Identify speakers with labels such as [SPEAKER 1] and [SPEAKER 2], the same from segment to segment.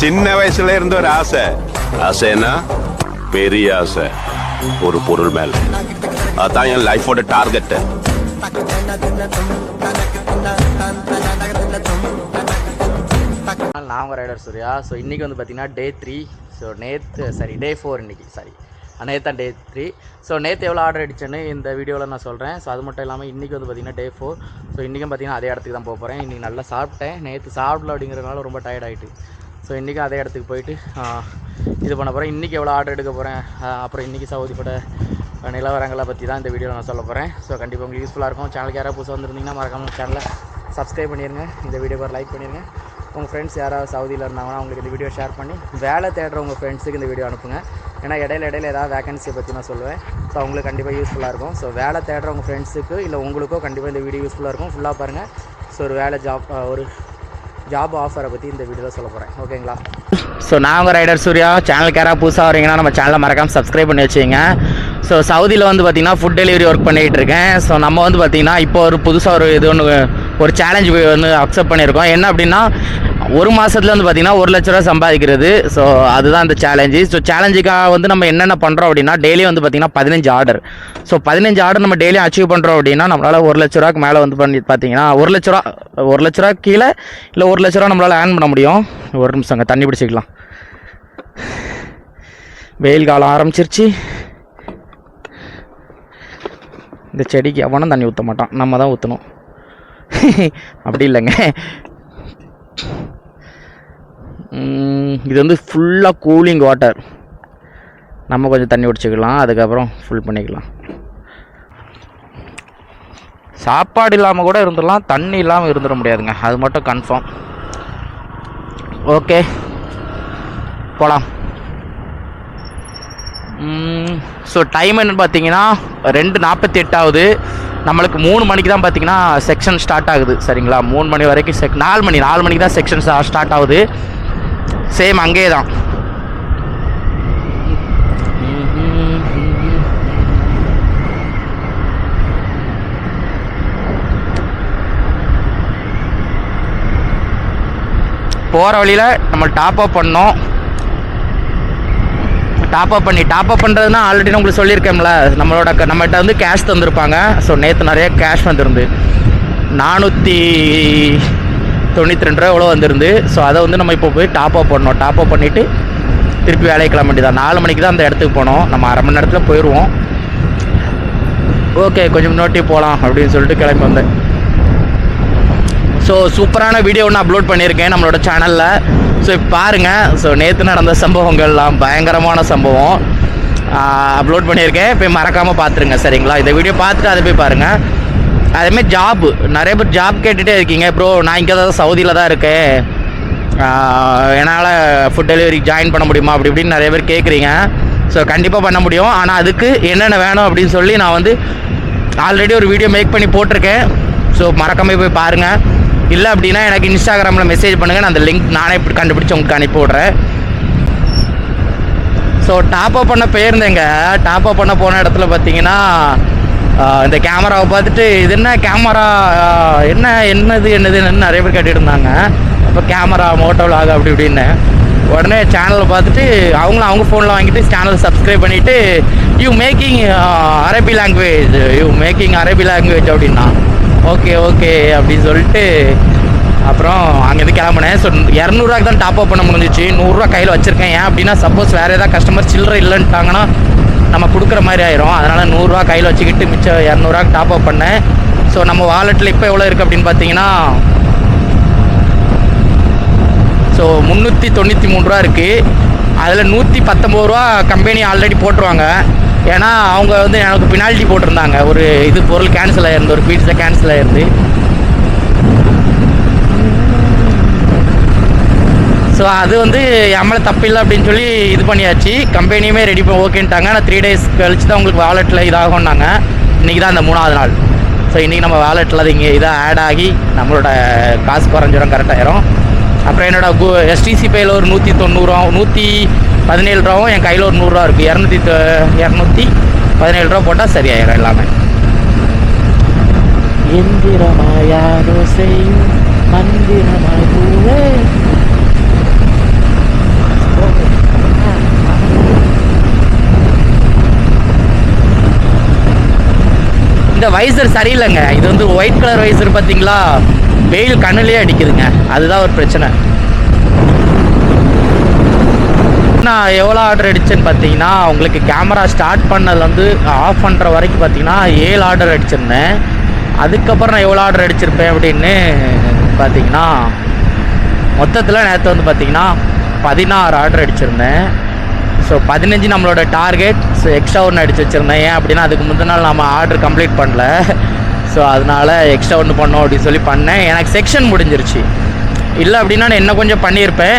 [SPEAKER 1] சின்ன வயசுல இருந்த ஒரு ஆசை. ஆசைன்னா பெரிய ஆசை, ஒரு பொருள் மேல. அதான் என் லைஃபோட டார்கெட்.
[SPEAKER 2] நான் உங்கள் ரைடர் சூர்யா. ஸோ இன்றைக்கி வந்து பார்த்திங்கன்னா டே 3. ஸோ டே 4 இன்றைக்கி நேற்று தான் டே 3. ஸோ நேற்று எவ்வளோ ஆர்டர் அடிச்சேன்னு இந்த வீடியோவில் நான் சொல்கிறேன். ஸோ அது மட்டும் இல்லாமல் இன்றைக்கி வந்து பார்த்திங்கன்னா டே 4. ஸோ இன்றைக்கும் பார்த்திங்கன்னா அதே இடத்துக்கு தான் போக போகிறேன். இன்றைக்கி நல்லா சாப்பிட்டேன், நேற்று சாப்பிடல அப்படிங்கிறதுனால ரொம்ப டயர்ட் ஆகிட்டு. ஸோ இன்றைக்கும் அதே இடத்துக்கு போயிட்டு இது பண்ண போகிறேன். இன்றைக்கி எவ்வளோ ஆர்டர் எடுக்க போகிறேன், அப்புறம் இன்றைக்கி சவுதியோட நிலவரங்களை பற்றி தான் இந்த வீடியோவில் நான் சொல்ல போகிறேன். ஸோ கண்டிப்பாக உங்களுக்கு யூஸ்ஃபுல்லாக இருக்கும். சேனலுக்கு யாராவது புதுசாக வந்துருந்தீங்கன்னா மறக்காமல் சேனலை சப்ஸ்கிரைப் பண்ணிடுங்க, இந்த வீடியோக்கு ஒரு லைக் பண்ணிடுங்க. உங்கள் ஃப்ரெண்ட்ஸ் யாராவது சவுதியில் இருந்தாங்கன்னா அவங்களுக்கு இந்த வீடியோ ஷேர் பண்ணி வேலை தேடுற உங்கள் ஃப்ரெண்ட்ஸுக்கு இந்த வீடியோ அனுப்புங்க. ஏன்னா இடையில ஏதாவது வேகன்சியை பற்றி நான் சொல்லுவேன். ஸோ அவங்களுக்கு கண்டிப்பாக யூஸ்ஃபுல்லாக இருக்கும். ஸோ வேலை தேடுற உங்கள் ஃப்ரெண்ட்ஸுக்கு இல்லை உங்களுக்கோ கண்டிப்பாக இந்த வீடியோ யூஸ்ஃபுல்லாக இருக்கும். ஃபுல்லாக பாருங்கள். ஸோ ஒரு ஜாப் ஆஃபரை பற்றி இந்த வீடியோவில் சொல்ல போகிறேன். ஓகேங்களா? ஸோ நான் உங்கள் ரைடர் சூர்யா. சேனலுக்கு யாராவது புதுசாக வரீங்கன்னா நம்ம சேனலை மறக்காமல் சப்ஸ்கிரைப் பண்ணி வச்சுங்க. ஸோ சவுதியில் வந்து பார்த்திங்கன்னா ஃபுட் டெலிவரி ஒர்க் பண்ணிகிட்டு இருக்கேன். ஸோ நம்ம வந்து பார்த்திங்கன்னா இப்போ ஒரு புதுசாக ஒரு சேலஞ்ச் வந்து அக்செப்ட் பண்ணியிருக்கோம். என்ன அப்படின்னா ஒரு மாதத்துல வந்து பார்த்திங்கன்னா 1 லட்ச ரூபா சம்பாதிக்கிறது. ஸோ அதுதான் அந்த சேலஞ்சு. ஸோ சேலஞ்சுக்காக வந்து நம்ம என்னென்ன பண்ணுறோம் அப்படின்னா டெய்லி வந்து பார்த்திங்கன்னா 15 ஆர்டர். ஸோ 15 ஆர்டர் நம்ம டெய்லி அச்சீவ் பண்ணுறோம் அப்படின்னா நம்மளால் 1 லட்ச ரூபாய்க்கு மேலே வந்து பண்ணி பார்த்திங்கன்னா 1 லட்ச ரூபா கீழே இல்லை 1 லட்ச ரூபா நம்மளால் ஏர்ன் பண்ண முடியும். ஒரு நிமிஷங்க தண்ணி பிடிச்சிக்கலாம். வெயில் காலம் ஆரம்பிச்சிருச்சு. இந்த செடிக்கு எவனும் தண்ணி ஊற்ற மாட்டான், நம்ம தான் ஊற்றணும். அப்படி இல்லைங்க, இது வந்து ஃபுல்லாக கூலிங் வாட்டர். நம்ம கொஞ்சம் தண்ணி குடிச்சிக்கலாம், அதுக்கப்புறம் ஃபுல் பண்ணிக்கலாம். சாப்பாடு இல்லாமல் கூட இருந்துடலாம், தண்ணி இல்லாமல் இருந்துட முடியாதுங்க, அது மட்டும் கன்ஃபார்ம். ஓகே போகலாம். ஸோ டைம் என்னென்னு பார்த்தீங்கன்னா 2:48 ஆகுது. நம்மளுக்கு 3 மணிக்கு தான் பார்த்தீங்கன்னா செக்ஷன் ஸ்டார்ட் ஆகுது. சரிங்களா? 3 மணி வரைக்கும் 4 மணிக்கு தான் செக்ஷன் ஸ்டார்ட் ஆகுது. சேம் அங்கே தான். போகிற வழியில் நம்ம டாப் அப் பண்ணோம். டாப் அப் பண்ணுறதுனா ஆல்ரெடி உங்களுக்கு சொல்லியிருக்கேன்ல, நம்மகிட்ட வந்து கேஷ் தந்துருப்பாங்க. ஸோ நேற்று நிறைய கேஷ் வந்துருந்து 492 ரூபா எவ்வளோ வந்துருந்து. ஸோ அதை வந்து நம்ம இப்போ போய் டாப் அப் பண்ணோம். டாப் அப் பண்ணிவிட்டு திருப்பி வேலைக்கு கிளம்ப வேண்டியதான். 4 மணிக்கு தான் அந்த இடத்துக்கு போனோம். நம்ம அரை மணி நேரத்தில் போயிடுவோம். ஓகே கொஞ்சம் முன்னாடி போகலாம் அப்படின்னு சொல்லிட்டு கிளம்பி வந்தேன். ஸோ சூப்பரான வீடியோ ஒன்று அப்லோட் பண்ணியிருக்கேன் நம்மளோட சேனலில். ஸோ இப்போ பாருங்கள். ஸோ நேற்று நடந்த சம்பவங்கள்லாம் பயங்கரமான சம்பவம் அப்லோட் பண்ணியிருக்கேன். போய் மறக்காமல் பார்த்துருங்க. சரிங்களா? இந்த வீடியோ பார்த்துட்டு அதை போய் பாருங்கள். அதேமாதிரி ஜாப், நிறைய பேர் ஜாப் கேட்டுகிட்டே இருக்கீங்க. ப்ரோ நான் இங்கே தான் சவுதியில் தான் இருக்கேன், என்னால் ஃபுட் டெலிவரி ஜாயின் பண்ண முடியுமா அப்படி இப்படின்னு நிறைய பேர் கேட்குறீங்க. ஸோ கண்டிப்பாக பண்ண முடியும். ஆனால் அதுக்கு என்னென்ன வேணும் அப்படின்னு சொல்லி நான் வந்து ஆல்ரெடி ஒரு வீடியோ மேக் பண்ணி போட்டிருக்கேன். ஸோ மறக்காமல் போய் பாருங்கள். இல்லை அப்படின்னா எனக்கு இன்ஸ்டாகிராமில் மெசேஜ் பண்ணுங்கள், நான் அந்த லிங்க் நானே இப்படி கண்டுபிடிச்சி உங்களுக்கு அனுப்பி விட்றேன். ஸோ டாப் அப் பண்ண போயிருந்தேங்க. டாப் அப் பண்ண போன இடத்துல பார்த்தீங்கன்னா இந்த கேமராவை பார்த்துட்டு இது என்ன கேமரா, என்னதுன்னு நிறைய பேர் கேட்டுட்டு இருந்தாங்க. அப்போ கேமரா மோட்டோ விலாக் அப்படி இப்படின்னு உடனே சேனலை பார்த்துட்டு அவங்க ஃபோனில் வாங்கிட்டு சேனலை சப்ஸ்கிரைப் பண்ணிவிட்டு யூ மேக்கிங் அரபி லாங்குவேஜ் அப்படின்னா ஓகே அப்படின்னு சொல்லிட்டு அப்புறம் அங்கேருந்து கிளம்புனேன். ஸோ 200 ரூபாய்க்கு தான் டாப் அப் பண்ண முடிஞ்சிச்சு. 100 ரூபா கையில் வச்சுருக்கேன். ஏன் அப்படின்னா சப்போஸ் வேறு ஏதாவது கஸ்டமர் சில்லறை இல்லைன்ட்டாங்கன்னா நம்ம கொடுக்குற மாதிரி ஆயிரும். அதனால் 100 ரூபா கையில் வச்சுக்கிட்டு மிச்சம் 200 ரூபாய்க்கு டாப் அப் பண்ணேன். ஸோ நம்ம வாலெட்டில் இப்போ எவ்வளோ இருக்குது அப்படின்னு பார்த்தீங்கன்னா ஸோ 393 ரூபா இருக்குது. அதில் 119 ரூபா கம்பெனி ஆல்ரெடி போட்டுருவாங்க. ஏன்னா அவங்க வந்து எனக்கு பெனால்ட்டி போட்டிருந்தாங்க. ஒரு பொருள் கேன்சல் ஆகிருந்து, ஒரு பீட்ஸா கேன்சல் ஆகிருந்து. ஸோ அது வந்து என் மேலே தப்பில்லை அப்படின்னு சொல்லி இது பண்ணியாச்சு. கம்பெனியுமே ரெடி பண்ணி ஓகேன்ட்டாங்க. ஆனால் 3 days கழிச்சு தான் உங்களுக்கு வாலெட்டில் இதாகும்னாங்க. இன்றைக்கி தான் அந்த 3ஆவது நாள். ஸோ இன்றைக்கி நம்ம வாலெட்டில் அது இங்கே இதாக ஆட் ஆகி நம்மளோட காசு குறைஞ்சிரும், கரெக்டாகிடும். அப்புறம் என்னோடய எஸ்டிசி பேயில் ஒரு 190 ரூபா 117 ரூபாவும் என் கையில் ஒரு 100 ரூபா இருக்குது. 217 ரூபா போட்டால் சரியாயிடும் எல்லாமே. எந்திரமாயாரோ செய்யும் மந்திரமாய் பூவே இந்த வைசர் சரியில்லைங்க. இது வந்து ஒயிட் கலர் வைசர் பார்த்தீங்களா, வெயில் கண்ணுலேயே அடிக்குதுங்க. அதுதான் ஒரு பிரச்சனை. நான் எவ்வளோ ஆர்டர் அடித்தேன்னு பார்த்தீங்கன்னா, உங்களுக்கு கேமரா ஸ்டார்ட் பண்ணது வந்து ஆஃப் பண்ணுற வரைக்கும் பார்த்தீங்கன்னா 7 ஆர்டர் அடிச்சிருந்தேன். அதுக்கப்புறம் நான் எவ்வளோ ஆர்டர் அடிச்சிருப்பேன் அப்படின்னு பார்த்தீங்கன்னா, மொத்தத்தில் நேற்று வந்து பார்த்தீங்கன்னா 16 ஆர்டர் அடிச்சிருந்தேன். ஸோ 15 நம்மளோட டார்கெட். ஸோ எக்ஸ்ட்ரா ஒன்று அடித்து வச்சுருந்தேன். ஏன் அப்படின்னா அதுக்கு முந்தின நாள் நம்ம ஆர்டர் கம்ப்ளீட் பண்ணல. ஸோ அதனால் எக்ஸ்ட்ரா ஒன்று பண்ணோம் அப்படின்னு சொல்லி பண்ணேன். எனக்கு செக்ஷன் முடிஞ்சிருச்சு. இல்லை அப்படின்னா நான் இன்னும் கொஞ்சம் பண்ணியிருப்பேன்.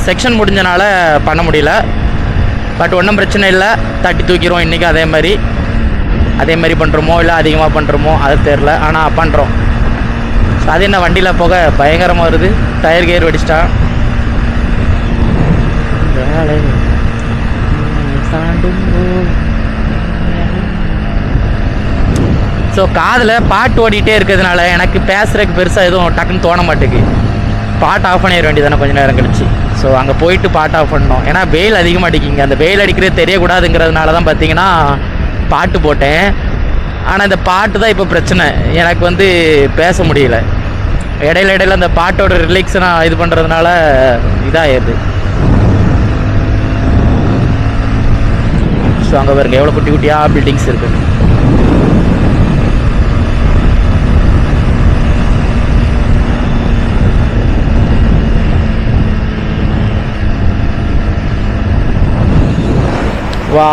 [SPEAKER 2] செக்ஷன் முடிஞ்சனால பண்ண முடியல. பட் ஒன்றும் பிரச்சனை இல்லை, தட்டி தூக்கிடுவோம் இன்றைக்கி. அதே மாதிரி பண்ணுறோமோ இல்லை அதிகமாக பண்ணுறோமோ அது தெரில, ஆனால் பண்ணுறோம். ஸோ அது என்ன வண்டியில் போக பயங்கரமாக வருது. Tyre gear வெடிச்சிட்டான். ஸோ காதில் பாட்டு ஓடிட்டே இருக்கிறதுனால எனக்கு பேசுகிறதுக்கு பெருசாக எதுவும் டக்குன்னு தோண மாட்டேங்குது. பாட்டு ஆஃப் பண்ணிட வேண்டியதானே கொஞ்சம் நேரம் கழிச்சு. ஸோ அங்கே போயிட்டு பாட்டு ஆஃப் பண்ணோம். ஏன்னா வெயில் அதிகமாக அடிக்குங்க. அந்த வெயில் அடிக்கிறது தெரியக்கூடாதுங்கிறதுனால தான் பார்த்தீங்கன்னா பாட்டு போட்டேன். ஆனால் இந்த பாட்டு தான் இப்போ பிரச்சனை. எனக்கு வந்து பேச முடியல. இடையில அந்த பாட்டோட ரிலீக்ஸை நான் இது பண்ணுறதுனால இதாகிடுது. ஸோ அங்கே பாருங்க எவ்வளோ குட்டி குட்டியாக பில்டிங்ஸ் இருக்குது. வா,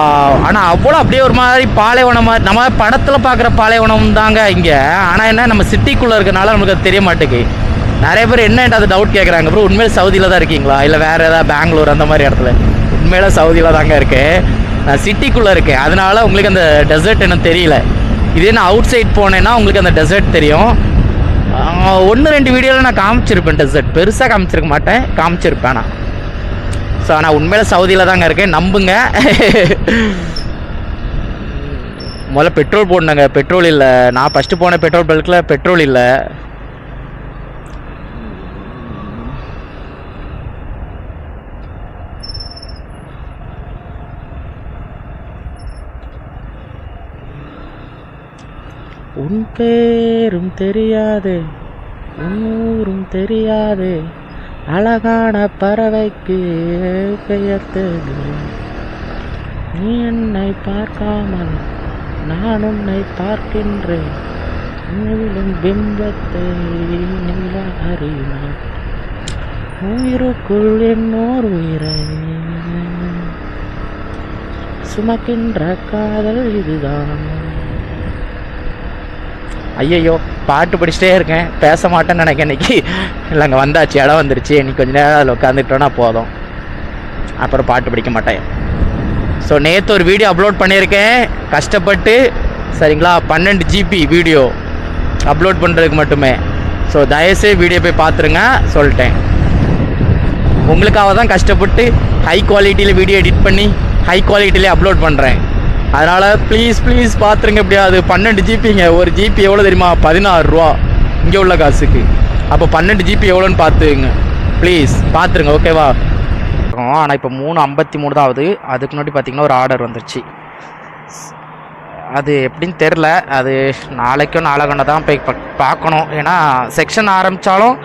[SPEAKER 2] ஆனால் அவ்வளோ அப்படியே ஒரு மாதிரி பாலைவனம் மாதிரி நம்ம படத்தில் பார்க்குற பாலைவனம் தாங்க இங்கே. ஆனால் என்ன நம்ம சிட்டிக்குள்ளே இருக்கனால நமக்கு அது தெரிய மாட்டேங்குது. நிறைய பேர் என்னன்ட்டு அது டவுட் கேட்குறாங்க. அப்புறம் உண்மையில சவுதியில் தான் இருக்கீங்களா இல்லை வேறு ஏதாவது பெங்களூர் அந்த மாதிரி இடத்துல? உண்மையில சவுதியில் தாங்க இருக்கேன். நான் சிட்டிக்குள்ளே இருக்கேன். அதனால உங்களுக்கு அந்த டெசர்ட் என்ன தெரியல. இதே நான் அவுட் சைட் போனேன்னா உங்களுக்கு அந்த டெசர்ட் தெரியும். 1-2 வீடியோவில் நான் காமிச்சிருப்பேன். டெசர்ட் பெருசாக காமிச்சிருக்க மாட்டேன், காமிச்சிருப்பேன் நான். ஸோ ஆனால் உண்மையில் சவுதியில் தாங்க இருக்கேன், நம்புங்க. முதல்ல பெட்ரோல் போடணுங்க. பெட்ரோல் இல்லை. நான் ஃபஸ்ட்டு போன பெட்ரோல் பல்கில் பெட்ரோல் இல்லை. உன் பேரும் தெரியாது, உன் ஊரும் தெரியாது, அழகான பறவைக்கு பெயர் தெரியும். நீ என்னை பார்க்காமல் நான் உன்னை பார்க்கின்றேன். நீளும் பிம்பத்தை நில அறிவான். உயிருக்குள் என்னோர் உயிரை சுமக்கின்ற காதல் இதுதான். ஐயையோ, பாட்டு படிச்சுட்டே இருக்கேன், பேச மாட்டேன்னு நினைக்கிறேன் இன்னைக்கு. இல்லைங்க, வந்தாச்சு, இடம் வந்துருச்சு. இன்னைக்கு கொஞ்சம் நேரம் அதில் உட்காந்துக்கிட்டோன்னா போதும், அப்புறம் பாட்டு படிக்க மாட்டேன். ஸோ நேற்று ஒரு வீடியோ அப்லோட் பண்ணியிருக்கேன் கஷ்டப்பட்டு, சரிங்களா? 12 GB வீடியோ அப்லோட் பண்ணுறதுக்கு மட்டுமே. ஸோ தயவுசெய்து வீடியோ போய் பார்த்துருங்க, சொல்லிட்டேன். உங்களுக்காக தான் கஷ்டப்பட்டு ஹை குவாலிட்டியில் வீடியோ எடிட் பண்ணி ஹை குவாலிட்டியிலே அப்லோட் பண்ணுறேன். அதனால் ப்ளீஸ் பார்த்துருங்க. எப்படியாவது 12 GBங்க. ஒரு ஜிபி எவ்வளோ தெரியுமா? 16 ரூபா இங்கே உள்ள காசுக்கு. அப்போ 12 GB எவ்வளோன்னு பார்த்துங்க, ப்ளீஸ் பார்த்துருங்க, ஓகேவா? ஆனால் இப்போ 3:53 தான் ஆகுது. அதுக்கு முன்னாடி பார்த்திங்கன்னா ஒரு ஆர்டர் வந்துருச்சு. அது எப்படின்னு தெரில. அது நாளைக்கும் நாளைக்கொண்டா தான் போய் பார்க்கணும். ஏன்னா செக்ஷன் ஆரம்பித்தாலும்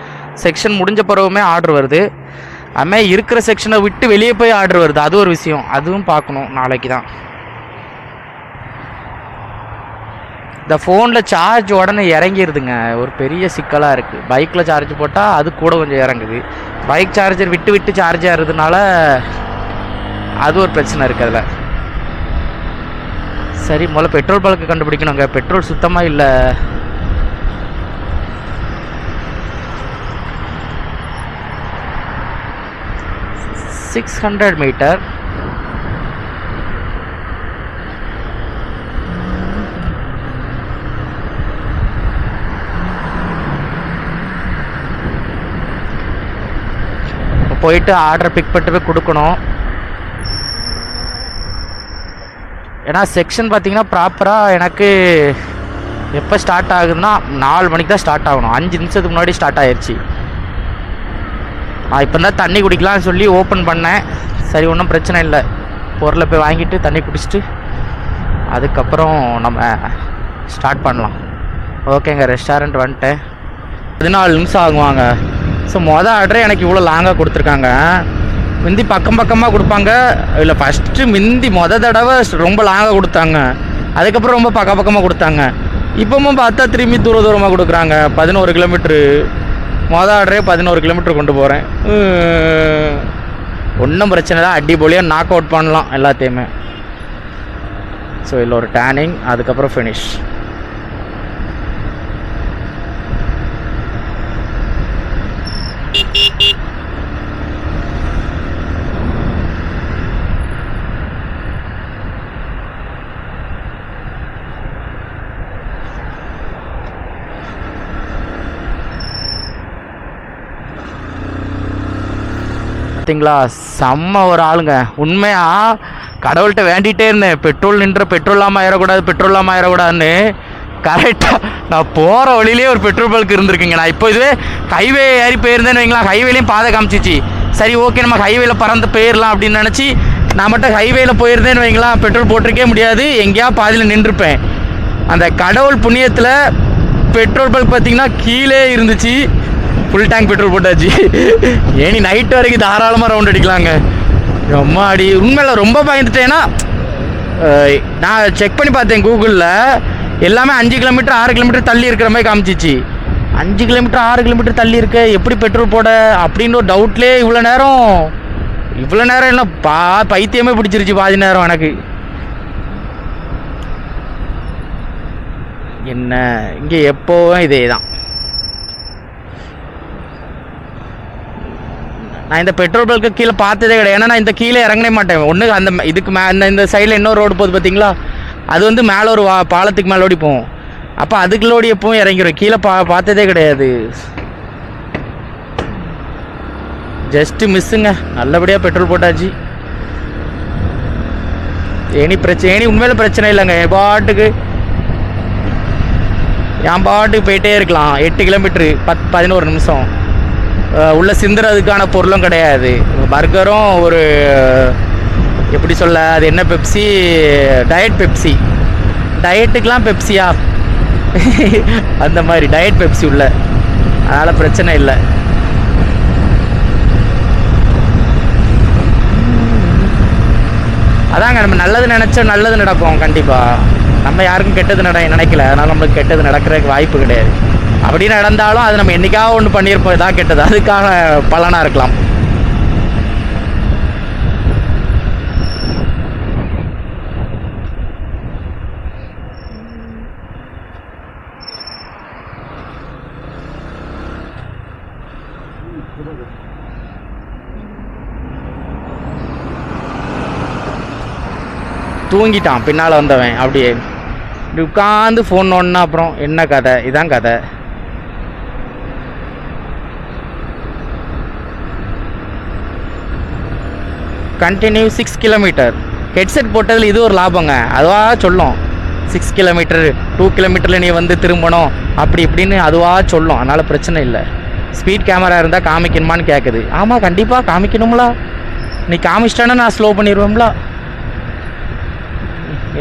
[SPEAKER 2] செக்ஷன் முடிஞ்ச பிறகுமே ஆர்டர் வருது. அதுமாதிரி இருக்கிற செக்ஷனை விட்டு வெளியே போய் ஆர்டர் வருது. அது ஒரு விஷயம், அதுவும் பார்க்கணும் நாளைக்கு தான். இந்த ஃபோனில் சார்ஜ் உடனே இறங்கிடுதுங்க, ஒரு பெரிய சிக்கலாக இருக்குது. பைக்கில் சார்ஜ் போட்டால் அது கூட கொஞ்சம் இறங்குது. பைக் சார்ஜர் விட்டு சார்ஜ் ஆகிறதுனால அது ஒரு பிரச்சனை இருக்குது அதில். சரி, முதல்ல பெட்ரோல் பல்க்கு கண்டுபிடிக்கணுங்க. பெட்ரோல் சுத்தமாக இல்லை. $600 மீட்டர். போயிட்டு ஆர்டர் பிக் பண்ணிட்டு போய் கொடுக்கணும். ஏன்னா செக்ஷன் பார்த்தீங்கன்னா ப்ராப்பராக எனக்கு எப்போ ஸ்டார்ட் ஆகுதுன்னா 4 மணிக்கு தான் ஸ்டார்ட் ஆகணும். 5 நிமிஷத்துக்கு முன்னாடி ஸ்டார்ட் ஆயிடுச்சு. நான் இப்போ தான் தண்ணி குடிக்கலாம்னு சொல்லி ஓப்பன் பண்ணேன். சரி, ஒன்றும் பிரச்சனை இல்லை. பொருளை போய் வாங்கிட்டு தண்ணி குடிச்சிட்டு அதுக்கப்புறம் நம்ம ஸ்டார்ட் பண்ணலாம். ஓகேங்க, ரெஸ்டாரண்ட் வந்துட்டேன். 14 நிமிஷம் ஆகுவாங்க. ஸோ ஆர்டரே எனக்கு இவ்வளோ லாங்காக கொடுத்துருக்காங்க. முந்தி பக்கம் பக்கமாக கொடுப்பாங்க, இல்லை ஃபஸ்ட்டு முந்தி தடவை ரொம்ப லாங்காக கொடுத்தாங்க, அதுக்கப்புறம் ரொம்ப பக்கமாக கொடுத்தாங்க. இப்போவும் பார்த்தா திரும்பி தூரமாக கொடுக்குறாங்க. 11 கிலோமீட்ரு ஆர்டரே 11 கிலோமீட்டர் கொண்டு போகிறேன். ஒன்றும் பிரச்சனை இல்லை, அடிபொலியாக நாக் அவுட் பண்ணலாம் எல்லாத்தையுமே. ஸோ இதில் ஒரு டேனிங், அதுக்கப்புறம் ஃபினிஷ். பார்த்தீங்களா, செம்ம ஒரு ஆளுங்க. உண்மையாக கடவுள்கிட்ட வேண்டிகிட்டே இருந்தேன், பெட்ரோல் இல்லாமல் ஆயிடக்கூடாதுன்னு. கரெக்டாக நான் போகிற வழியிலே ஒரு பெட்ரோல் பங்க் இருந்திருக்குங்க. நான் இப்போ இதுவே ஹைவே ஏறி போயிருந்தேன்னு வைங்களேன், ஹைவேலையும் பாதை காமிச்சிச்சு. சரி ஓகே, நம்ம ஹைவேல பறந்து போயிடலாம் அப்படின்னு நினச்சி நான் மட்டும் ஹைவேல போயிருந்தேன்னு வைங்களேன், பெட்ரோல் போட்டிருக்கே முடியாது, எங்கேயா பாதியில் நின்றுருப்பேன். அந்த கடவுள் புண்ணியத்தில் பெட்ரோல் பங்க் பார்த்திங்கன்னா கீழே இருந்துச்சு. ஃபுல் டேங்க் பெட்ரோல் போட்டாச்சு. ஏனி நைட்டு வரைக்கும் தாராளமாக ரவுண்ட் அடிக்கலாங்க. அம்மாடி, உண்மையில் ரொம்ப பயந்துட்டேன்னா, நான் செக் பண்ணி பார்த்தேன் கூகுளில், எல்லாமே 5 கிலோமீட்டர் 6 கிலோமீட்டர் தள்ளி இருக்கிற மாதிரி காமிச்சிச்சு. 5 கிலோமீட்டர் 6 கிலோமீட்டர் தள்ளி இருக்க எப்படி பெட்ரோல் போட அப்படின்னு ஒரு டவுட்லேயே இவ்வளோ நேரம் என்ன பைத்தியமே பிடிச்சிருச்சு பாதி நேரம் எனக்கு. என்ன இங்கே எப்போவும் இதே தான். நான் இந்த பெட்ரோல் பங்க்கு கீழே பார்த்ததே கிடையாது. ஏன்னா நான் இந்த கீழே இறங்கவே மாட்டேன். ஒன்று அந்த இதுக்கு இந்த சைடில் இன்னொரு ரோடு போகுது பார்த்தீங்களா, அது வந்து மேலே ஒரு பாலத்துக்கு மேலே ஓடி போவோம். அப்போ அதுக்குள்ளோடி எப்பவும் இறங்கிடும். கீழே பார்த்ததே கிடையாது. ஜஸ்ட்டு மிஸ்ஸுங்க. நல்லபடியாக பெட்ரோல் போட்டாச்சு. ஏனி உண்மையில பிரச்சனை இல்லைங்க. என் பாட்டுக்கு போயிட்டே இருக்கலாம். 8 கிலோமீட்ரு 11 நிமிஷம். உள்ள சிந்துறதுக்கான பொருளும் கிடையாது. பர்கரும் ஒரு எப்படி சொல்ல, அது என்ன பெப்சி, டயட் பெப்சி, டயட்டுக்கெலாம் பெப்சியா அந்த மாதிரி டயட் பெப்சி உள்ள, அதனால் பிரச்சனை இல்லை. அதாங்க, நம்ம நல்லது நினச்சா நல்லது நடக்கும் கண்டிப்பாக. நம்ம யாருக்கும் கெட்டது நினைக்கல, அதனால் நம்மளுக்கு கெட்டது நடக்கிறதுக்கு வாய்ப்பு கிடையாது. அப்படி நடந்தாலும் அது நம்ம என்றைக்காவது ஒன்று பண்ணியிருப்போம், இதாக கெட்டது, அதுக்கான பலனாக இருக்கலாம். தூங்கிட்டான் பின்னால் வந்தவன். அப்படியே உட்காந்து ஃபோன் நோன்னா அப்புறம் என்ன கதை, இதான் கதை. Continue 6 kilometre. ஹெட்செட் போட்டதில் இது ஒரு லாபங்க. அதுவாக சொல்லும் 6 கிலோமீட்டர் 2 கிலோமீட்டரில் நீ வந்து திரும்பணும் அப்படி இப்படின்னு அதுவாக சொல்லும். அதனால் பிரச்சனை இல்லை. ஸ்பீட் கேமரா இருந்தால் காமிக்கணுமான்னு கேட்குது. ஆமாம், கண்டிப்பாக காமிக்கணும்ல. நீ காமிச்சிட்டானா நான் ஸ்லோ பண்ணிடுவேன்ல.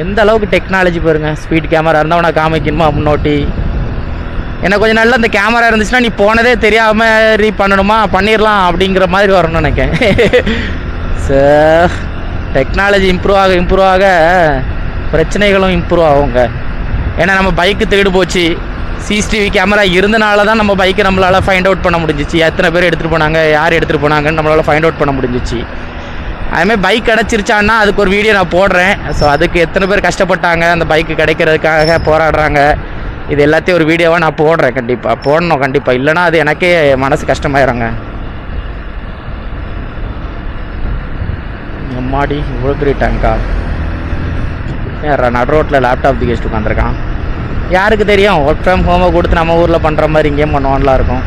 [SPEAKER 2] எந்த அளவுக்கு டெக்னாலஜி பாருங்கள். ஸ்பீட் கேமரா இருந்தால் உனக்கு காமிக்கணுமா முன்னோட்டி. எனக்கு கொஞ்சம் நல்லா இந்த கேமரா இருந்துச்சுன்னா நீ போனதே தெரியாமல் பண்ணணுமா, பண்ணிடலாம் அப்படிங்கிற மாதிரி வரணும்னு நினைக்கிறேன். சார், டெக்னாலஜி இம்ப்ரூவ் ஆக பிரச்சனைகளும் இம்ப்ரூவ் ஆகுங்க. ஏன்னா நம்ம பைக்கு திருடு போச்சு. சிசிடிவி கேமரா இருந்தனால தான் நம்ம பைக்கை நம்மளால் ஃபைண்ட் அவுட் பண்ண முடிஞ்சிச்சு. எத்தனை பேர் எடுத்துகிட்டு போனாங்க, யார் எடுத்துகிட்டு போனாங்கன்னு நம்மளால் ஃபைண்ட் அவுட் பண்ண முடிஞ்சிச்சு. அதுமாதிரி பைக் கிடச்சிருச்சான்னா அதுக்கு ஒரு வீடியோ நான் போடுறேன். ஸோ அதுக்கு எத்தனை பேர் கஷ்டப்பட்டாங்க, அந்த பைக்கு கிடைக்கிறதுக்காக போராடுறாங்க, இது எல்லாத்தையும் ஒரு வீடியோவாக நான் போடுறேன். கண்டிப்பாக போடணும், கண்டிப்பாக. இல்லைனா அது எனக்கே மனசு கஷ்டமாயிடுங்க. அம்மாடி, இவ்வளோ பெரிய டேங்கா. நடு ரோட்டில் லேப்டாப் தூக்கிட்டு உட்காந்துருக்கான். யாருக்கு தெரியும், ஒர்க் ஃப்ரம் ஹோமை கொடுத்து நம்ம ஊரில் பண்ணுற மாதிரி இங்கேயும் பண்ணுவான்லாம் இருக்கும்.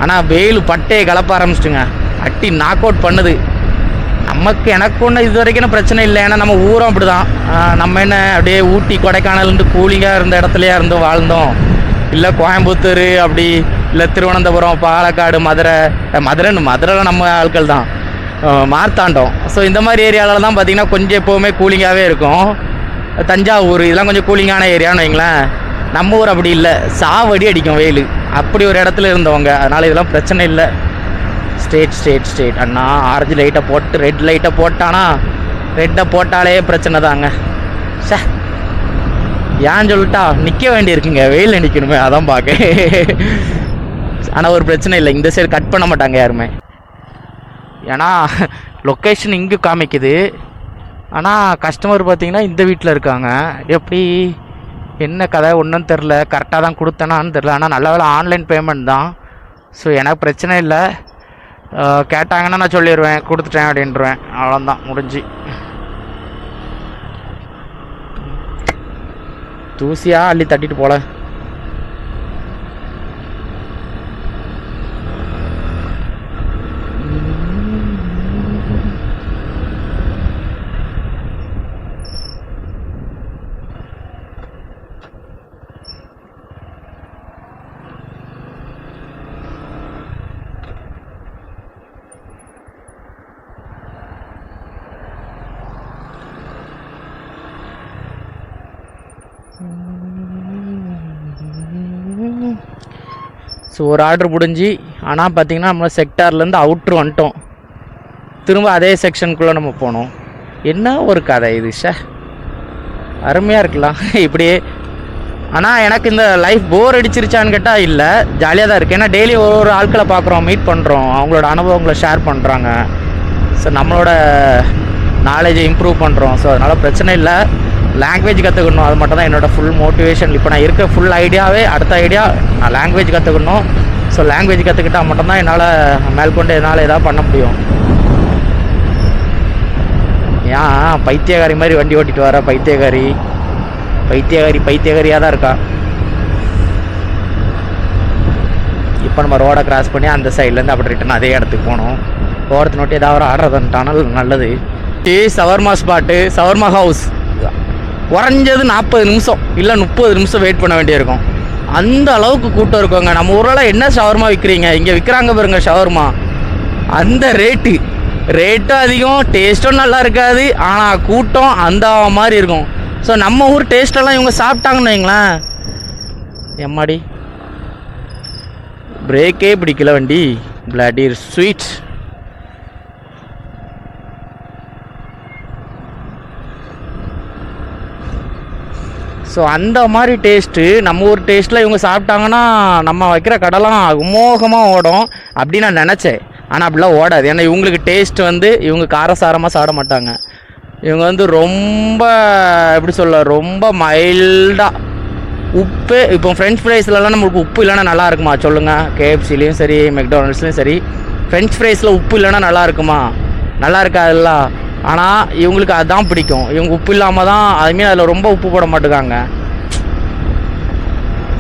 [SPEAKER 2] ஆனால் வெயில் பட்டையை கலப்ப ஆரம்பிச்சிட்டுங்க. அட்டி நாக் அவுட் பண்ணுது. எனக்கு ஒன்று இது வரைக்கும் பிரச்சனை இல்லை. ஏன்னா நம்ம ஊரும் அப்படி தான். நம்ம என்ன அப்படியே ஊட்டி கொடைக்கானல்ன்ட்டு கூலிங்காக இருந்த இடத்துலையா இருந்தோம் வாழ்ந்தோம். இல்லை கோயம்புத்தூர் அப்படி, இல்லை திருவனந்தபுரம், பாலக்காடு, மதுரையில் நம்ம ஆட்கள் தான், மார்த்தாண்டம். ஸோ இந்த மாதிரி ஏரியாவில் தான் பார்த்திங்கன்னா கொஞ்சம் எப்போவுமே கூலிங்காகவே இருக்கும். தஞ்சாவூர் இதெல்லாம் கொஞ்சம் கூலிங்கான ஏரியான்னு வைங்களேன். நம்ம ஊர் அப்படி இல்லை, சாவடி அடிக்கும் வெயில். அப்படி ஒரு இடத்துல இருந்தவங்க, அதனால் இதெல்லாம் பிரச்சனை இல்லை. ஸ்ட்ரெயிட் அண்ணா ஆரஞ்சு லைட்டை போட்டு ரெட் லைட்டை போட்டானா, ரெட்டை போட்டாலே பிரச்சனை தாங்க. சே ஏன் சொல்லிட்டா நிற்க வேண்டியிருக்குங்க, வெயில் நிற்கணுமே, அதான் பார்க்க. ஆனால் ஒரு பிரச்சனை இல்லை, இந்த சைடு கட் பண்ண மாட்டாங்க யாருமே. ஏன்னா லொக்கேஷன் இங்கே காமிக்குது, ஆனால் கஸ்டமர் பார்த்திங்கன்னா இந்த வீட்டில் இருக்காங்க. எப்படி என்ன கதை ஒன்றும் தெரில, கரெக்டாக தான் கொடுத்தேனான்னு தெரில. ஆனால் நல்ல வேலை ஆன்லைன் பேமெண்ட் தான், ஸோ எனக்கு பிரச்சனை இல்லை. கேட்டாங்கன்னா நான் சொல்லிடுவேன் கொடுத்துட்டேன் அப்படின்ட்டுருவேன், அவ்வளோதான் முடிஞ்சு. தூசியாக அள்ளி தட்டிட்டு போல. ஸோ ஒரு ஆர்டர் முடிஞ்சு, ஆனால் பார்த்திங்கன்னா நம்ம செக்டார்லேருந்து அவுட்ரு வந்துட்டோம். திரும்ப அதே செக்ஷனுக்குள்ளே நம்ம போனோம். என்ன ஒரு கதை இது, அருமையாக இருக்கலாம் இப்படியே. ஆனால் எனக்கு இந்த லைஃப் போர் அடிச்சிருச்சான்னு கேட்டால் இல்லை, ஜாலியாக தான் இருக்குது. ஏன்னா டெய்லி ஒரு ஆட்களை பார்க்குறோம், மீட் பண்ணுறோம், அவங்களோட அனுபவங்களை ஷேர் பண்ணுறாங்க. ஸோ நம்மளோட நாலேஜை இம்ப்ரூவ் பண்ணுறோம். ஸோ அதனால் பிரச்சனை இல்லை. லாங்குவேஜ் கற்றுக்கணும், அது மட்டும் தான் என்னோடய ஃபுல் மோட்டிவேஷன். இப்போ நான் இருக்க ஃபுல் ஐடியாவே, அடுத்த ஐடியா நான் லாங்குவேஜ் கற்றுக்கணும். ஸோ லாங்குவேஜ் கற்றுக்கிட்டால் மட்டும்தான் என்னால் மேற்கொண்டு என்னால் எதாவது பண்ண முடியும். ஏன் பைத்தியகாரி மாதிரி வண்டி ஓட்டிட்டு வர, பைத்தியகாரியாக தான் இருக்கா. இப்போ நம்ம ரோடை கிராஸ் பண்ணி அந்த சைட்லேருந்து அப்படி ரிட்டன் அதே இடத்துக்கு போகணும். போகிறத நோட்டி ஏதாவது ஒரு ஆர்டர் தந்துட்டானால் நல்லது. சவர்மா ஸ்பாட்டு, சவர்மா ஹவுஸ் குறைஞ்சது 40 நிமிஷம் இல்லை 30 நிமிஷம் வெயிட் பண்ண வேண்டியிருக்கும். அந்த அளவுக்கு கூட்டம் இருக்குங்க. நம்ம ஊரில் என்ன ஷவர்மா விற்கிறீங்க, இங்கே விற்கிறாங்க பாருங்க ஷவர்மா, அந்த ரேட்டும் அதிகம், டேஸ்ட்டும் நல்லா இருக்காது, ஆனால் கூட்டம் அந்த மாதிரி இருக்கும். ஸோ நம்ம ஊர் டேஸ்ட்டெல்லாம் இவங்க சாப்பிட்டாங்கன்னு வைங்களேன், எம்மாடி பிரேக்கே பிடிக்கல வண்டி, பிளடி ஸ்வீட். ஸோ அந்த மாதிரி டேஸ்ட்டு நம்ம ஊர் டேஸ்ட்டில் இவங்க சாப்பிட்டாங்கன்னா நம்ம வைக்கிற கடைலாம் அமோகமாக ஓடும் அப்படின்னு நான் நினச்சேன். ஆனால் அப்படிலாம் ஓடாது. ஏன்னா இவங்களுக்கு டேஸ்ட் வந்து இவங்க காரசாரமாக சாப்பிட மாட்டாங்க. இவங்க வந்து ரொம்ப எப்படி சொல்ல, ரொம்ப மைல்டாக உப்பு. இப்போ ஃப்ரெஞ்ச் ஃப்ரைஸ்லலாம் நம்மளுக்கு உப்பு இல்லைன்னா நல்லா இருக்குமா சொல்லுங்கள்? கேஎஃப்சிலையும் சரி, மெக்டானல்ட்ஸ்லையும் சரி, ஃப்ரெஞ்ச் ஃப்ரைஸில் உப்பு இல்லைன்னா நல்லா இருக்குமா? நல்லா இருக்காதுல்ல. ஆனால் இவங்களுக்கு அதுதான் பிடிக்கும். இவங்க உப்பு இல்லாமல் தான், அதுமாரி அதில் ரொம்ப உப்பு போட மாட்டேங்காங்க.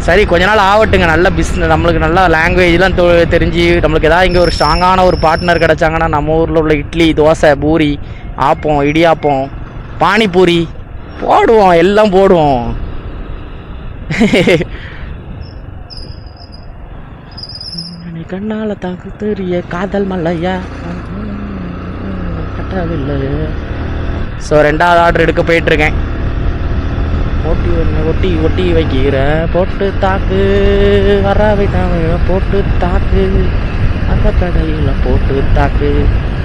[SPEAKER 2] சரி கொஞ்ச நாள் ஆகட்டுங்க, நல்ல பிஸ்னஸ், நம்மளுக்கு நல்லா லாங்குவேஜ்லாம் தெரிஞ்சு நம்மளுக்கு ஏதாவது இங்கே ஒரு ஸ்ட்ராங்கான ஒரு பார்ட்னர் கிடச்சாங்கன்னா நம்ம ஊரில் உள்ள இட்லி, தோசை, பூரி, ஆப்பம், இடியாப்பம், பானிபூரி போடுவோம், எல்லாம் போடுவோம். கண்ணால் தாக்கு தெரிய காதல் மல்லையா கட்டவில்லை. ஸோ 2வது ஆர்டர் எடுக்க போயிட்டுருக்கேன். ஒட்டி வைக்கிற போட்டு தாக்கு வராவிட்டாம போட்டு தாக்கு, அந்த கடையில் போட்டு தாக்கு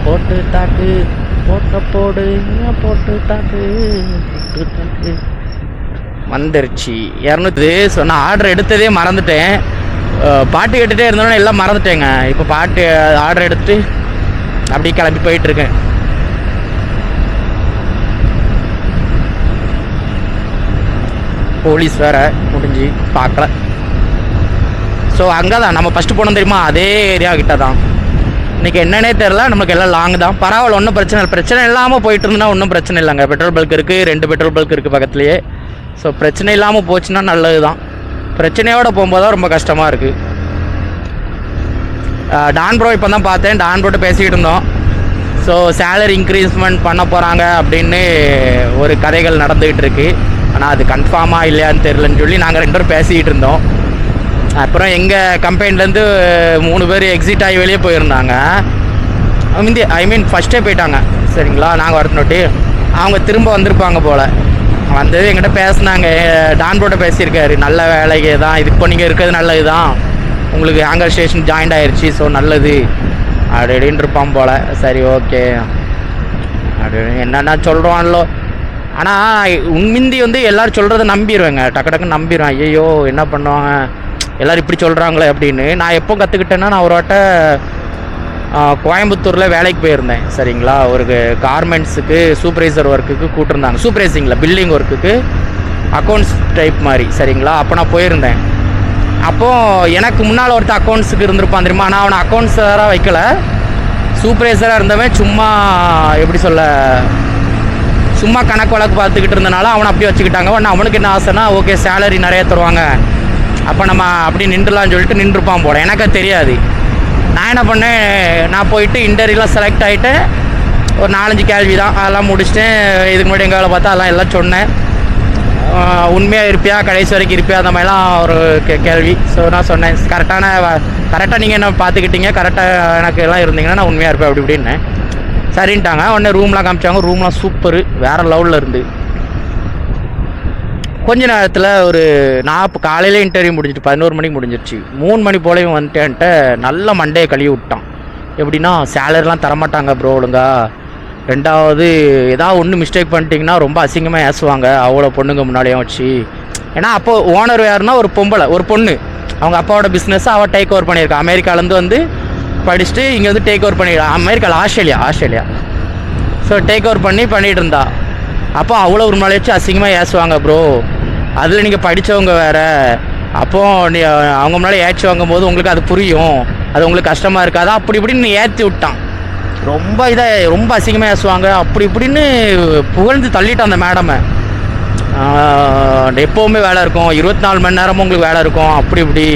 [SPEAKER 2] போட்டு தாக்கு வந்துருச்சு 200. ஸோ நான் ஆர்டர் எடுத்ததே மறந்துட்டேன். பாட்டு கேட்டுகிட்டே இருந்தோன்னே எல்லாம் மறந்துட்டேங்க. இப்போ பாட்டு ஆர்டர் எடுத்துட்டு அப்படியே கிளம்பி போயிட்டுருக்கேன். போலீஸ் வேறு முடிஞ்சு பார்க்கல. ஸோ அங்கே தான் நம்ம ஃபஸ்ட்டு போனோம் தெரியுமா, அதே ஏரியா கிட்ட தான். இன்றைக்கி என்னன்னே தெரில, நமக்கு எல்லாம் லாங் தான். பரவாயில்ல, ஒன்றும் பிரச்சனை இல்லாமல் போயிட்டு இருந்தோன்னா ஒன்றும் பிரச்சனை இல்லைங்க. பெட்ரோல் பல்க் இருக்குது, 2 பெட்ரோல் பல்க் இருக்குது பக்கத்துலேயே. ஸோ பிரச்சனை இல்லாமல் போச்சுன்னா நல்லது தான். பிரச்சனையோடு போகும்போது தான் ரொம்ப கஷ்டமாக இருக்குது. டான் ப்ரோ இப்போ தான் பார்த்தேன், டான் ப்ரோட்ட பேசிக்கிட்டு இருந்தோம். ஸோ சேலரி இன்க்ரீஸ்மெண்ட் பண்ண போகிறாங்க அப்படின்னு ஒரு கதைகள் நடந்துக்கிட்டு இருக்குது. ஆனால் அது கன்ஃபார்மாக இல்லையான்னு தெரிலன்னு சொல்லி நாங்கள் 2 பேரும் பேசிக்கிட்டு இருந்தோம். அப்புறம் எங்கள் கம்பெனிலேருந்து 3 பேர் எக்ஸிட் ஆகி வெளியே போயிருந்தாங்க. ஃபஸ்ட்டே போயிட்டாங்க சரிங்களா. நாங்கள் வரணுட்டி அவங்க திரும்ப வந்திருப்பாங்க போல். வந்து என்கிட்ட பேசினாங்க, டான் ப்ரோட்ட பேசியிருக்காரு, நல்ல வேலைக்கு தான் இது, இப்போ நீங்கள் இருக்கிறது நல்லது தான், உங்களுக்கு ஹேங்கர் ஸ்டேஷன் ஜாயின்ட் ஆயிடுச்சு, ஸோ நல்லது அப்படின்னு இருப்பான் போல். சரி ஓகே அப்படின்னு என்னென்னா சொல்கிறான்லோ. ஆனால் உண்மிந்தி வந்து எல்லோரும் சொல்கிறத நம்பிடுவேங்க, டக்கு டக்குன்னு நம்பிடுவேன். ஐயோ என்ன பண்ணுவாங்க எல்லோரும் இப்படி சொல்கிறாங்களே அப்படின்னு. நான் எப்போ கற்றுக்கிட்டேன்னா, நான் ஒரு வாட்ட கோயம்புத்தூரில் வேலைக்கு போயிருந்தேன் சரிங்களா. ஒரு கார்மெண்ட்ஸுக்கு சூப்பர்வைசர் ஒர்க்குக்கு கூப்பிட்டுருந்தாங்க, சூப்பர்வைசிங்கில் பில்டிங் ஒர்க்குக்கு அக்கௌண்ட்ஸ் டைப் மாதிரி சரிங்களா. அப்போ நான் போயிருந்தேன். அப்போது எனக்கு முன்னால் ஒருத்தர் அக்கௌண்ட்ஸுக்கு இருந்திருப்பான் தெரியுமா. ஆனால் அவனை அக்கௌண்ட்ஸராக வைக்கல, சூப்பர்வைசராக இருந்தவன் சும்மா எப்படி சொல்ல, சும்மா கணக்கு வழக்கு பார்த்துக்கிட்டு இருந்தனால அவனை அப்படி வச்சுக்கிட்டாங்க. உடனே அவனுக்கு என்ன ஆசைன்னா, ஓகே சேலரி நிறைய தருவாங்க, அப்போ நம்ம அப்படி நின்றுலான்னு சொல்லிட்டு நின்றுப்பான் போல. எனக்கு அது தெரியாது. நான் என்ன பண்ணேன், நான் போயிட்டு இன்டர்வியூலாம் செலக்ட் ஆகிட்டு ஒரு 4-5 கேள்வி தான், அதெல்லாம் முடிச்சுட்டேன். இதுக்கு முன்னாடி எங்களை பார்த்தா அதெல்லாம் எல்லாம் சொன்னேன். உண்மையாக இருப்பியா, கடைசி வரைக்கும் இருப்பியா, அந்த மாதிரிலாம் ஒரு கேள்வி. ஸோ நான் சொன்னேன், கரெக்டாக நீங்கள் என்ன பார்த்துக்கிட்டீங்க, கரெக்டாக எனக்கு எல்லாம் இருந்தீங்கன்னா நான் உண்மையாக இருப்பேன் அப்படி இப்படின்னு சரின்ட்டாங்க. உடனே ரூம்லாம் காமிச்சாங்க, ரூம்லாம் சூப்பரு, வேறு லெவலில் இருந்து. கொஞ்ச நேரத்தில் ஒரு நான் இப்போ காலையில் இன்டர்வியூ முடிஞ்சிட்டு 11 மணிக்கு முடிஞ்சிருச்சு. 3 மணி போலையும் வந்துட்டேன்ட்ட நல்ல மண்டையை கழுவி விட்டான். எப்படின்னா, சேலரிலாம் தரமாட்டாங்க ப்ரோ ஒழுங்கா, ரெண்டாவது ஏதாவது ஒன்று மிஸ்டேக் பண்ணிட்டீங்கன்னா ரொம்ப அசிங்கமாக ஏசுவாங்க அவ்வளோ பொண்ணுங்க முன்னாடியும் வச்சு. ஏன்னா அப்போது ஓனர் யாருன்னா ஒரு பொம்பளை, ஒரு பொண்ணு, அவங்க அப்பாவோட பிஸ்னஸை அவள் டேக் ஓவர் பண்ணியிருக்கா. அமெரிக்காலேருந்து வந்து படிச்சுட்டு இங்கே வந்து டேக் ஓவர் பண்ணியிருக்கா. அமெரிக்காவில் ஆஸ்திரேலியா ஸோ டேக் ஓவர் பண்ணிகிட்டு இருந்தா. அப்போ அவ்வளோ ஒரு நாளை வச்சு அசிங்கமாக ஏசுவாங்க ப்ரோ. அதில் நீங்கள் படித்தவங்க வேறு, அப்போது நீ அவங்க முன்னாடி ஏற்றி வாங்கும் போது உங்களுக்கு அது புரியும், அது உங்களுக்கு கஷ்டமாக இருக்காது அப்படி இப்படின்னு நீ ஏற்றி விட்டான். ரொம்ப அசிங்கமாக ஏசுவாங்க அப்படி இப்படின்னு புகழ்ந்து தள்ளிட்டான் அந்த மேடமை. எப்போவுமே வேலை இருக்கும், 24 மணி நேரமும் உங்களுக்கு வேலை இருக்கும் அப்படி இப்படி.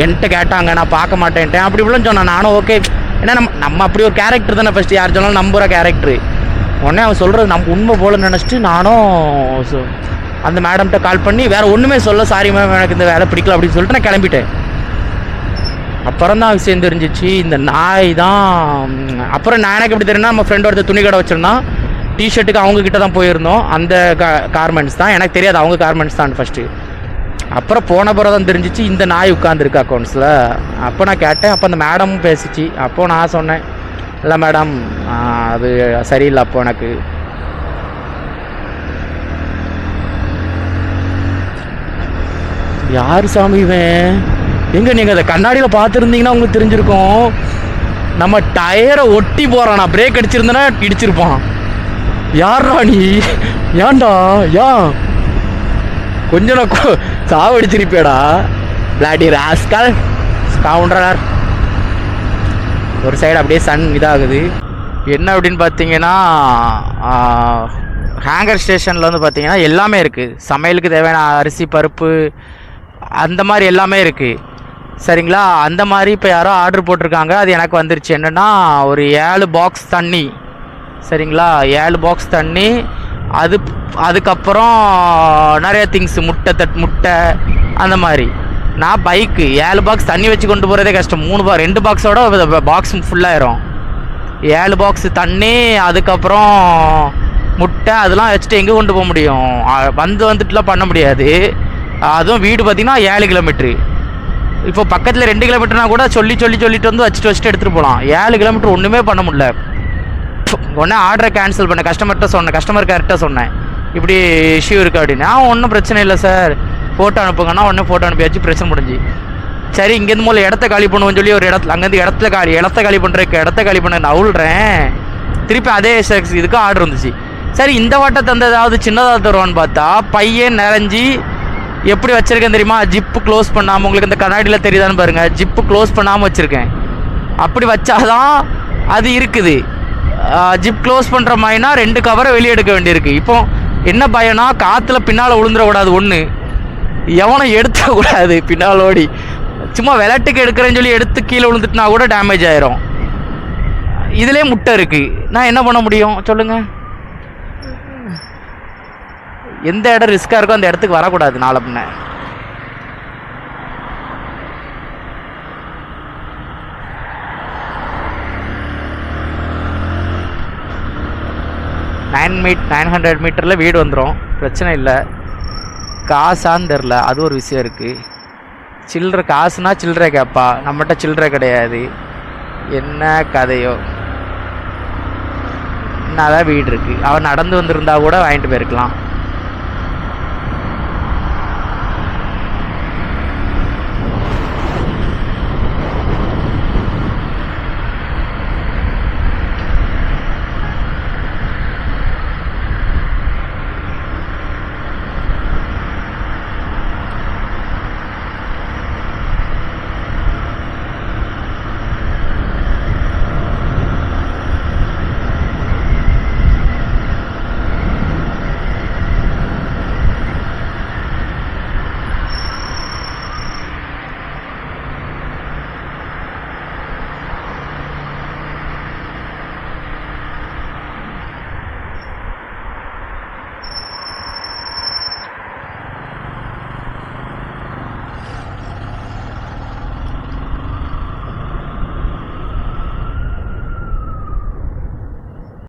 [SPEAKER 2] என்கிட்ட கேட்டாங்க, நான் பார்க்க மாட்டேன்ட்டேன் அப்படி இப்படின்னு சொன்னேன். நானும் ஓகே, ஏன்னா நம்ம அப்படி ஒரு கேரக்டர் தானே ஃபஸ்ட்டு, யார் சொன்னாலும் நம்புகிற கேரக்டரு. உடனே அவன் சொல்கிறது நம்ம உண்மை போல் நினச்சிட்டு நானும் அந்த மேடம்கிட்ட கால் பண்ணி வேறு ஒன்றுமே சொல்ல, சாரி மேம் எனக்கு இந்த வேலை பிடிக்கல அப்படின்னு சொல்லிட்டு நான் கிளம்பிட்டேன். அப்புறம் தான் விஷயம் தெரிஞ்சிச்சு, இந்த நாய் தான். அப்புறம் நான் எனக்கு எப்படி தெரியும்னா, நம்ம ஃப்ரெண்ட் ஒருத்தர் துணி கடை வச்சுருந்தான், டிஷர்ட்டுக்கு அவங்கக்கிட்ட தான் போயிருந்தோம். அந்த கார்மெண்ட்ஸ் தான், எனக்கு தெரியாது அவங்க கார்மெண்ட்ஸ் தான் ஃபஸ்ட்டு. அப்புறம் போன பிறகு தான் தெரிஞ்சிச்சு இந்த நாய் உட்காந்துருக்கு அக்கௌண்ட்ஸில். அப்போ நான் கேட்டேன், அப்போ அந்த மேடமும் பேசிச்சு. அப்போது நான் சொன்னேன், இல்லை மேடம் அது சரியில்லை. அப்போ எனக்கு யார் சாமி இவன், எங்கே நீங்கள் அதை கண்ணாடியில் பார்த்துருந்தீங்கன்னா உங்களுக்கு தெரிஞ்சிருக்கும். நம்ம டயரை ஒட்டி போகிறான், பிரேக் அடிச்சிருந்தேன்னா இடிச்சிருப்பான். யார்ரா நீ, ஏன்டா ஏன் கொஞ்சம் நான் சாவடிச்சிருப்பேடா பிளாடி ராஸ்கல் கவுண்டர். ஒரு சைடு அப்படியே சன் இதாகுது. என்ன அப்படின்னு பார்த்தீங்கன்னா, ஹேங்கர் ஸ்டேஷனில் வந்து பார்த்தீங்கன்னா எல்லாமே இருக்குது. சமையலுக்கு தேவையான அரிசி பருப்பு அந்த மாதிரி எல்லாமே இருக்குது சரிங்களா. அந்த மாதிரி இப்போ யாரோ ஆர்டர் போட்டிருக்காங்க, அது எனக்கு வந்துருச்சு. என்னென்னா ஒரு 7 பாக்ஸ் தண்ணி சரிங்களா, 7 பாக்ஸ் தண்ணி. அதுக்கப்புறம் நிறைய திங்ஸ், முட்டை அந்த மாதிரி. நான் பைக்கு 7 பாக்ஸ் தண்ணி வச்சு கொண்டு போகிறதே கஷ்டம். 2 பாக்ஸோட பாக்ஸ் ஃபுல்லாயிரும். 7 பாக்ஸ் தண்ணி, அதுக்கப்புறம் முட்டை, அதெல்லாம் வச்சுட்டு எங்கே கொண்டு போக முடியும், வந்துட்டுலாம் பண்ண முடியாது. அதுவும் வீடு பார்த்திங்கன்னா 7 கிலோமீட்ரு. இப்போ பக்கத்தில் 2 கிலோமீட்டர்னா கூட சொல்லிட்டு வந்து வச்சுட்டு எடுத்துகிட்டு போகலாம். 7 கிலோமீட்டர் ஒன்றுமே பண்ண முடியல. உடனே ஆர்டரை கேன்சல் பண்ணேன், கஸ்டமர் கேர்கிட்ட சொன்னேன் இப்படி இஷ்யூ இருக்குது அப்படின்னு. ஒன்றும் பிரச்சனை இல்லை சார், ஃபோட்டோ அனுப்புங்கன்னா உடனே ஃபோட்டோ அனுப்பியாச்சு, பிரச்சனை முடிஞ்சு. சரி இங்கேருந்து முதல்ல இடத்த காலி பண்ணுவோன்னு சொல்லி ஒரு அங்கேருந்து இடத்த காலி பண்ண நான் அவுள்றேன். திருப்பி அதே இதுக்கு ஆர்டர் வந்துச்சு. சரி இந்த வாட்டை தந்த ஏதாவது சின்னதாக தருவான்னு பார்த்தா பையன் நிறைஞ்சி எப்படி வச்சுருக்கேன் தெரியுமா, ஜிப்பு க்ளோஸ் பண்ணாமல், உங்களுக்கு இந்த கண்ணாடியில் தெரியுதான்னு பாருங்கள், ஜிப்பு க்ளோஸ் பண்ணாமல் வச்சுருக்கேன். அப்படி வச்சாதான் அது இருக்குது. ஜிப் க்ளோஸ் பண்ணுற மாதிரினா 2 கவரை வெளியே எடுக்க வேண்டியிருக்கு. இப்போ என்ன பயம்னா, காற்றுல பின்னால் விழுந்துடக்கூடாது, ஒன்று எவனை எடுத்துடக்கூடாது பின்னால் ஓடி. சும்மா விளையாட்டுக்கு எடுக்கிறேன்னு சொல்லி எடுத்து கீழே விழுந்துட்டுனா கூட டேமேஜ் ஆயிரும். இதுலேயே முட்டை இருக்குது, நான் என்ன பண்ண முடியும் சொல்லுங்கள். எந்த இடம் ரிஸ்க்காக இருக்கோ அந்த இடத்துக்கு வரக்கூடாது நாளை பின்ன. 900 மீட்டரில் வீடு வந்துடும், பிரச்சனை இல்லை. காசான்னு தெரில, அது ஒரு விஷயம் இருக்குது. சில்லறை காசுனா சில்லறை கேட்பா, நம்மகிட்ட சில்லறை கிடையாது. என்ன கதையோ. என்னதான் வீடு இருக்குது, அவன் நடந்து வந்திருந்தா கூட வாங்கிட்டு போயிருக்கலாம்.